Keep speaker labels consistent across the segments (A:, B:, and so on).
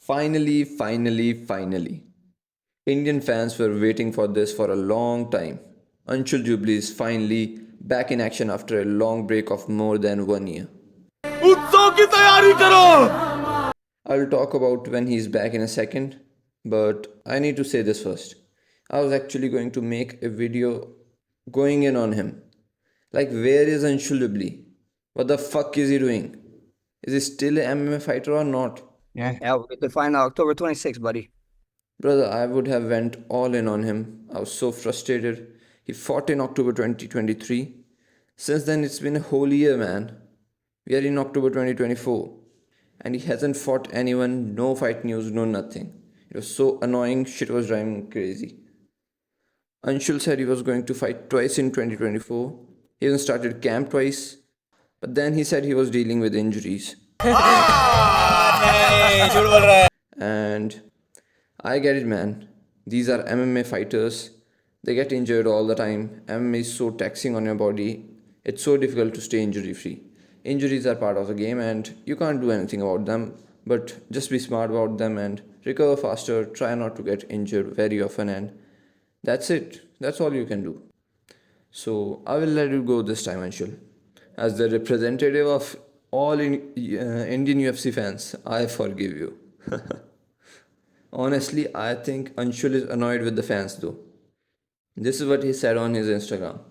A: Finally. Indian fans were waiting for this for a long time. Anshul Jubli is finally back in action after a long break of more than 1 year.
B: उत्सव की तैयारी करो।
A: I'll talk about when he's back in a second, but I need to say this first. I was actually going to make a video going in on him. Like, where is Anshul Jubli? What the fuck is he doing? Is he still an MMA fighter or not?
C: Yeah, we could find out October 26th, buddy.
A: Brother, I would have went all in on him. I was so frustrated. He fought in October 2023. Since then, it's been a whole year, man. We are in October 2024. And he hasn't fought anyone, no fight news, no nothing. It was so annoying, shit was driving me crazy. Anshul said he was going to fight twice in 2024. He even started camp twice. But then he said he was dealing with injuries. And I get it, man. These are MMA fighters. They get injured all the time. MMA is so taxing on your body. It's so difficult to stay injury free. Injuries are part of the game and you can't do anything about them. But just be smart about them and recover faster. Try not to get injured very often, and that's it. That's all you can do. So I will let you go this time, Anshul. As the representative of all Indian UFC fans, I forgive you. Honestly, I think Anshul is annoyed with the fans though. This is what he said on his Instagram.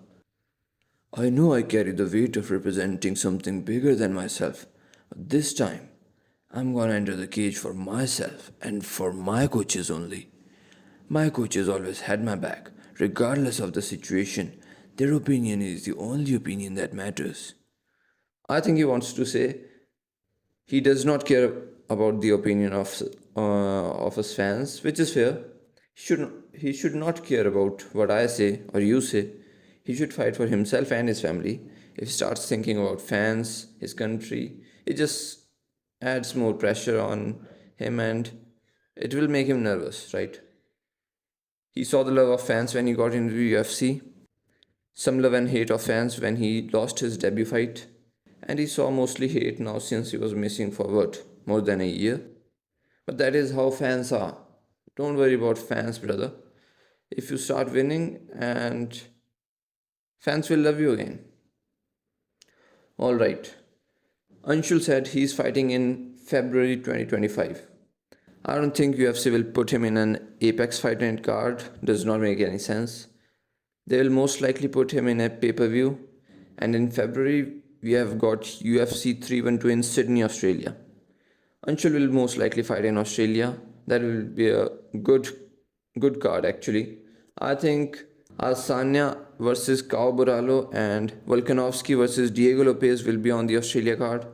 A: I know I carry the weight of representing something bigger than myself, but this time I'm gonna enter the cage for myself and for my coaches only. My coaches always had my back, regardless of the situation. Their opinion is the only opinion that matters. I think he wants to say he does not care about the opinion of his fans, which is fair. He should not care about what I say or you say. He should fight for himself and his family. If he starts thinking about fans, his country, it just adds more pressure on him and it will make him nervous, right? He saw the love of fans when he got into the UFC, some love and hate of fans when he lost his debut fight, and he saw mostly hate now since he was missing for what, more than a year? But that is how fans are. Don't worry about fans, brother. If you start winning, and fans will love you again. Alright. Anshul said he's fighting in February 2025. I don't think UFC will put him in an Apex fight night card. Does not make any sense. They will most likely put him in a pay-per-view. And in February, we have got UFC 312 in Sydney, Australia. Anshul will most likely fight in Australia. That will be a good card actually. I think Asanya versus Kao Buralo and Volkanovski versus Diego Lopez will be on the Australia card.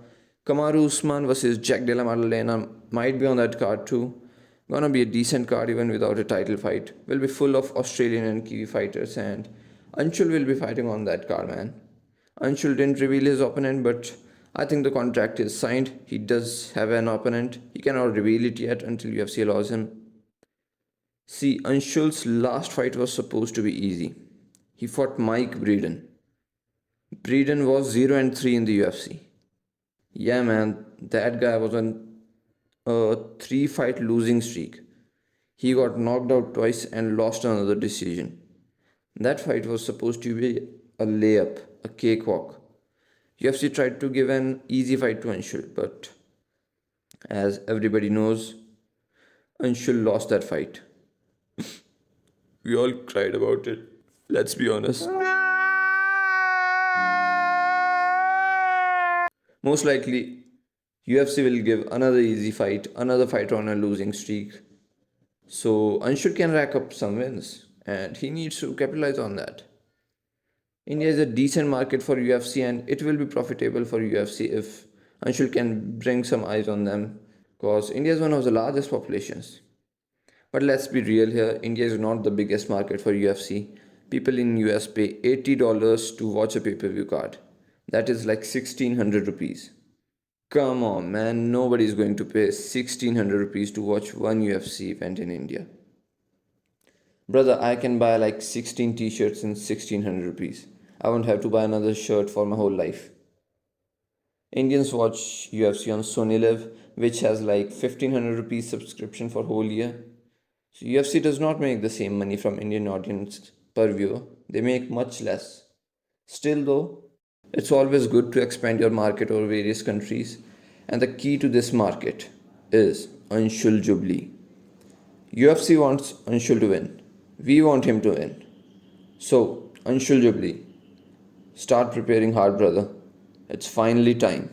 A: Kamaru Usman versus Jack Della Maddalena might be on that card too. Gonna be a decent card even without a title fight. Will be full of Australian and Kiwi fighters, and Anshul will be fighting on that card, man. Anshul didn't reveal his opponent, but I think the contract is signed. He does have an opponent. He cannot reveal it yet until UFC allows him. See, Anshul's last fight was supposed to be easy. He fought Mike Breeden. Breeden was 0-3 in the UFC. Yeah, man, that guy was on a 3-fight losing streak. He got knocked out twice and lost another decision. That fight was supposed to be a layup, a cakewalk. UFC tried to give an easy fight to Anshul, but as everybody knows, Anshul lost that fight. We all cried about it. Let's be honest. Most likely, UFC will give another easy fight, another fighter on a losing streak. So Anshul can rack up some wins, and he needs to capitalize on that. India is a decent market for UFC, and it will be profitable for UFC if Anshul can bring some eyes on them, because India is one of the largest populations. But let's be real here, India is not the biggest market for UFC. People in US pay $80 to watch a pay-per-view card. That is like 1600 rupees. Come on, man, nobody is going to pay 1600 rupees to watch one UFC event in India. Brother, I can buy like 16 t-shirts in 1600 rupees. I won't have to buy another shirt for my whole life. Indians watch UFC on Sony Live. which has like 1500 rupees subscription for whole year. So UFC does not make the same money from Indian audience per viewer. They make much less. Still though, it's always good to expand your market over various countries. And the key to this market is Anshul Jubli. UFC wants Anshul to win. We want him to win. So, Anshul Jubli, start preparing hard, brother. It's finally time.